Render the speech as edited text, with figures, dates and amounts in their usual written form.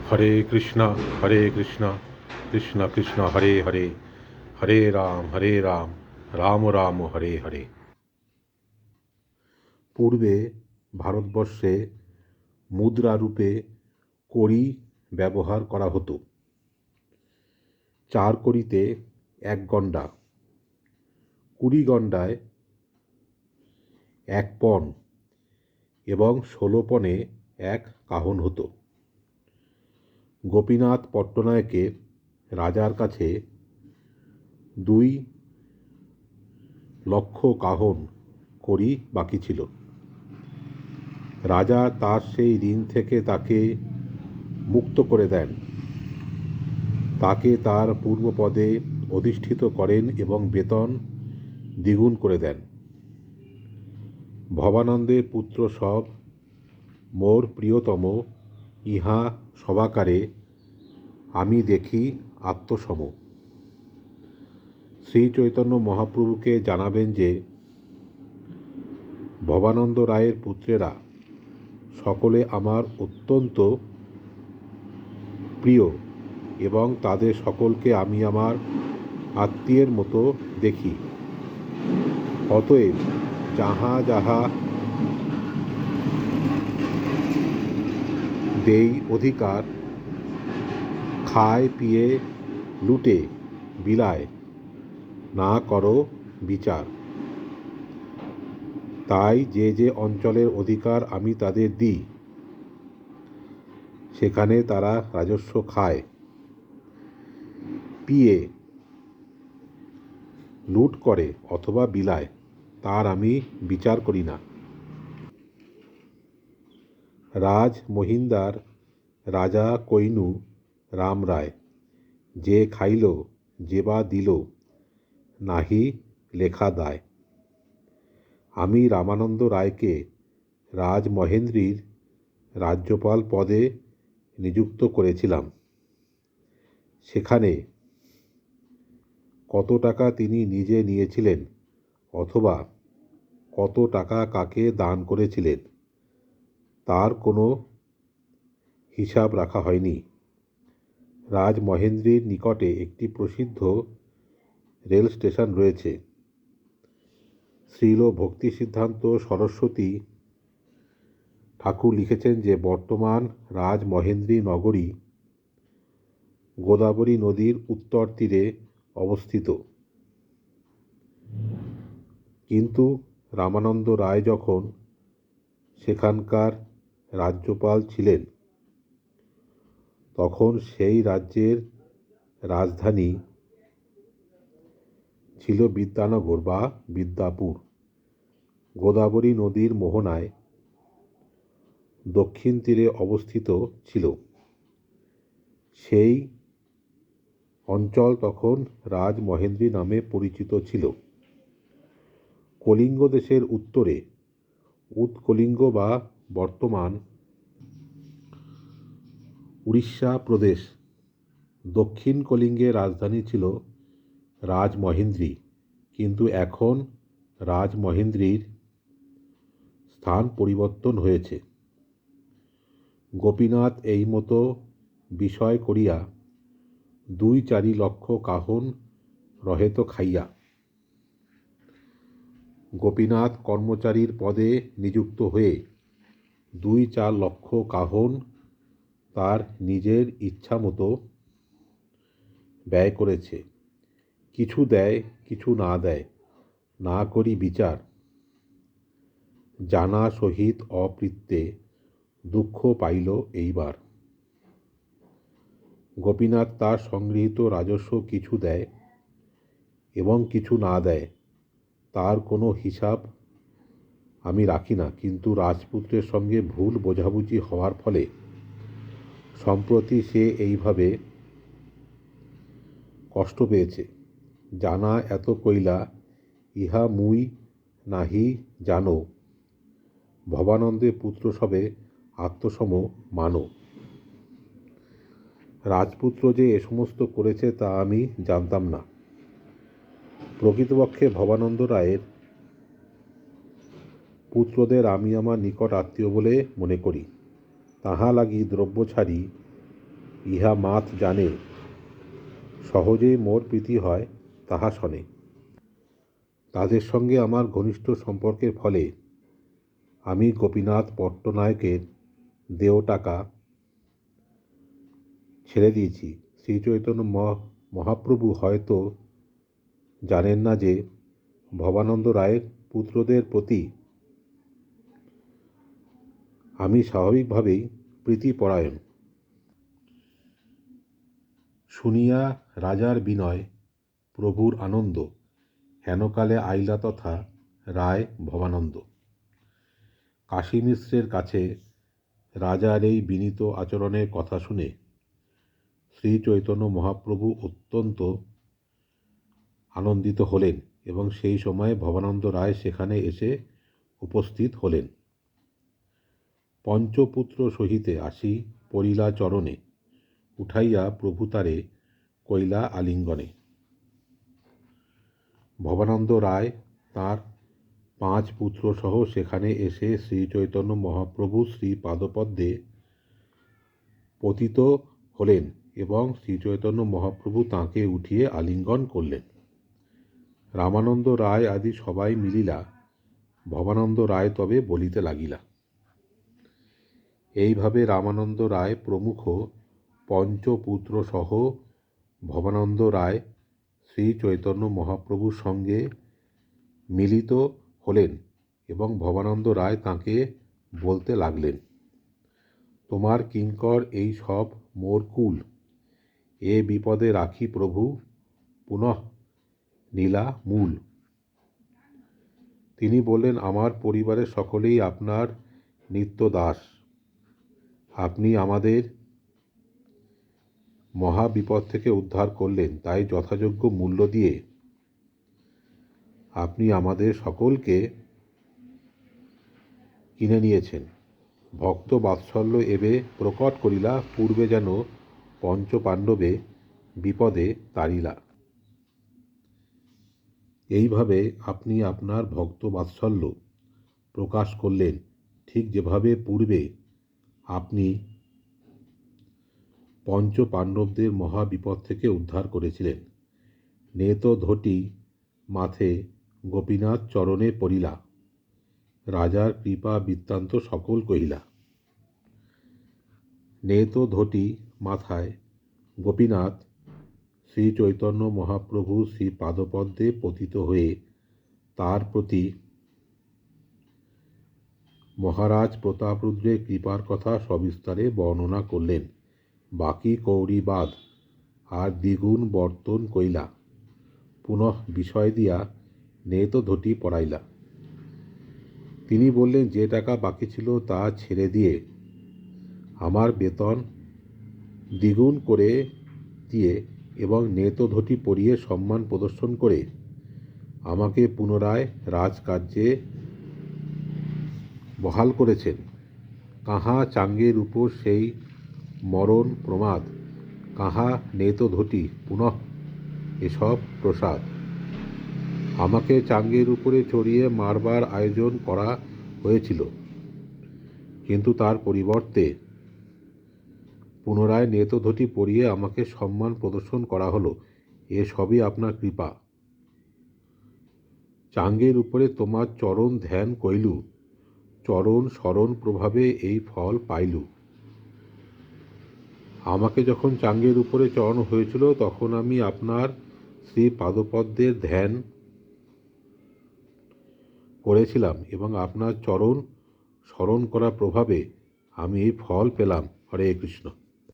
হরে কৃষ্ণ কৃষ্ণ কৃষ্ণ হরে হরে, হরে রাম রাম রাম হরে হরে। পূর্বে ভারতবর্ষে মুদ্রা রূপে কড়ি ব্যবহার করা হতো। 4 কড়িতে 1 গণ্ডা, 20 গণ্ডায় 1 পণ এবং 16 পণে 1 কাহন হতো। গোপীনাথ পট্টনায়কের রাজার কাছে 2 লক্ষ কাহন কড়ি বাকি ছিল। রাজা তার সেই ঋণ থেকে তাকে মুক্ত করে দেন, তাকে তার পূর্বপদে অধিষ্ঠিত করেন এবং বেতন দ্বিগুণ করে দেন। ভবানন্দের পুত্র সব মোর প্রিয়তম, ইহা সবাকারে আমি দেখি আত্মসম। শ্রী চৈতন্য মহাপ্রভুকে জানাবেন যে ভবানন্দ রায়ের পুত্রেরা সকলে আমার অত্যন্ত প্রিয় এবং তাদের সকলকে আমি আমার আত্মীয়ের মতো দেখি। অতএব যাহা যাহা দেই অধিকার, খায় পিয়ে লুটে বিলায়, না করো বিচার। তাই যে যে অঞ্চলের অধিকার আমি তাদের দিই, সেখানে তারা রাজস্ব খায়, পিয়ে লুট করে অথবা বিলায়, তার আমি বিচার করি না। রাজ মহিন্দার রাজা কৈনু রাম রায়, যে খাইল যে বা দিল, নাহি লেখা দায়। আমি রামানন্দ রায়কে রাজ মহেন্দ্রীর রাজ্যপাল পদে নিযুক্ত করেছিলাম। সেখানে কত টাকা তিনি নিজে নিয়েছিলেন অথবা কত টাকা কাকে দান করেছিলেন, তার কোনো হিসাব রাখা হয়নি। রাজ মহেন্দ্রীর নিকটে একটি প্রসিদ্ধ রেল স্টেশন রয়েছে। শ্রীল ভক্তি সিদ্ধান্ত সরস্বতী ঠাকুর লিখেছেন যে বর্তমান রাজ মহেন্দ্রী নগরী গোদাবরী নদীর উত্তর তীরে অবস্থিত। কিন্তু রামানন্দ রায় যখন সেখানকার রাজ্যপাল ছিলেন, তখন সেই রাজ্যের রাজধানী ছিল বিদ্যানগর বা বিদ্যাপুর। গোদাবরী নদীর মোহনায় দক্ষিণ তীরে অবস্থিত ছিল। সেই অঞ্চল তখন রাজ মহেন্দ্রী নামে পরিচিত ছিল। কলিঙ্গ দেশের উত্তরে উৎকলিঙ্গ বা বর্তমান উড়িষ্যা প্রদেশ, দক্ষিণ কলিঙ্গের রাজধানী ছিল রাজ মহেন্দ্রী। কিন্তু এখন রাজ মহেন্দ্রীর স্থান পরিবর্তন হয়েছে। গোপীনাথ এই মতো বিষয় করিয়া 2-4 লক্ষ কাহন রহেত খাইয়া গোপীনাথ কর্মচারীর পদে নিযুক্ত হয়ে 2-4 লক্ষ কাহন তার নিজের ইচ্ছা মতো ব্যয় করেছে। কিছু দেয়, কিছু না দেয়, না করি বিচার। জানা সহিত অপৃত্যে দুঃখ পাইল এইবার। গোপীনাথ তার সংগৃহীত রাজস্ব কিছু দেয় এবং কিছু না দেয়, তার কোনো হিসাব আমি রাখি না। কিন্তু রাজপুত্রের সঙ্গে ভুল বোঝাবুঝি হওয়ার ফলে সম্প্রতি সে এইভাবে কষ্ট পেয়েছে। জানা এত কইলা, ইহা মুই নাহি জানো, ভবানন্দে পুত্র সবে আত্মসম মানো। রাজপুত্র যে এ সমস্ত করেছে তা আমি জানতাম না। প্রকৃতপক্ষে ভবানন্দ রায়ের পুত্রদের আমি আমার নিকট আত্মীয় বলে মনে করি। তাহা লাগি দ্রব্য ছাড়ি ইহা মাত জানে, সহজেই মোর প্রীতি হয় তাহা শোনে। তাদের সঙ্গে আমার ঘনিষ্ঠ সম্পর্কের ফলে আমি গোপীনাথ পট্টনায়কের দেয় টাকা ছেড়ে দিয়েছি। শ্রীচৈতন্য মহাপ্রভু হয়তো জানেন না যে ভবানন্দ রায়ের পুত্রদের প্রতি আমি স্বাভাবিকভাবেই প্রীতিপরায়ণ। শুনিয়া রাজার বিনয়, প্রভুর আনন্দ, হেনকালে আইলা তথা রায় ভবানন্দ। কাশী মিশ্রের কাছে রাজার এই বিনীত আচরণের কথা শুনে শ্রী চৈতন্য মহাপ্রভু অত্যন্ত আনন্দিত হলেন এবং সেই সময় ভবানন্দ রায় সেখানে এসে উপস্থিত হলেন। পঞ্চপুত্র সহিতে আসি পড়িলা চরণে, উঠাইয়া প্রভু তারে কইলা আলিঙ্গনে। ভবানন্দ রায় তাঁর 5 পুত্র সহ সেখানে এসে শ্রীচৈতন্য মহাপ্রভু শ্রীপাদপদ্মে পতিত হলেন এবং শ্রীচৈতন্য মহাপ্রভু তাঁকে উঠিয়ে আলিঙ্গন করলেন। রামানন্দ রায় আদি সবাই মিলিলা, ভবানন্দ রায় তবে বলিতে লাগিলা। এইভাবে রামানন্দ রায় প্রমুখ পঞ্চপুত্র সহ ভবানন্দ রায় শ্রী চৈতন্য মহাপ্রভুর সঙ্গে মিলিত হলেন এবং ভবানন্দ রায় তাঁকে বলতে লাগলেন, তোমার কিঙ্কর এই সব মোর কুল, এ বিপদে রাখি প্রভু পুনঃ নীলা মূল। তিনি বললেন, আমার পরিবারের সকলেই আপনার নিত্য দাস। আপনি আমাদের মহা বিপদ থেকে উদ্ধার করলেন, তাই যথাযোগ্য মূল্য দিয়ে আপনি আমাদের সকলকে কিনে নিয়েছেন। ভক্ত বাৎসল্য এবে প্রকট করিলা, পূর্বে যেন পঞ্চপাণ্ডবে বিপদে তাড়িলা। এইভাবে আপনি আপনার ভক্ত বাৎসল্য প্রকাশ করলেন, ঠিক যেভাবে পূর্বে আপনি পঞ্চপাণ্ডবদের মহাবিপদ থেকে উদ্ধার করেছিলেন। নেত ধটি মাথে গোপীনাথ চরণে পড়িলা, রাজার কৃপা বৃত্তান্ত সকল কহিলা। নেত ধটি মাথায় গোপীনাথ শ্রী চৈতন্য মহাপ্রভু শ্রী পাদপদ্মে পতিত হয়ে তার প্রতি মহারাজ প্রতাপরুদ্রের কৃপার কথা সবিস্তারে বর্ণনা করলেন। বাকি কৌরিবাদ আর দ্বিগুণ বর্তন কইলা, পুনঃ বিষয় দিয়া নেত ধটি পড়াইলা। তিনি বললেন, যে টাকা বাকি ছিল তা ছেড়ে দিয়ে আমার বেতন দ্বিগুণ করে দিয়ে এবং নেত ধটি পরিয়ে সম্মান প্রদর্শন করে আমাকে পুনরায় রাজকার্যে বহাল করেছেন। কাহা চাঙ্গের উপর সেই মরণ প্রমাদ, কাহা নেত ধটি পুনঃ এসব প্রসাদ। আমাকে চাঙ্গের উপরে চড়িয়ে মারবার আয়োজন করা হয়েছিল, কিন্তু তার পরিবর্তে পুনরায় নেত ধটি পরিয়ে আমাকে সম্মান প্রদর্শন করা হলো। এ সবই আপনার কৃপা। চাঙ্গের উপরে তোমার চরণ ধ্যান কইলু, চরণ স্মরণ প্রভাবে এই ফল পাইলু। আমাকে যখন চাঙ্গের উপরে চড়ানো হয়েছিল তখন আমি আপনার শ্রী পাদপদ্মের ধ্যান করেছিলাম এবং আপনার চরণ স্মরণ করার প্রভাবে আমি এই ফল পেলাম। হরে কৃষ্ণ।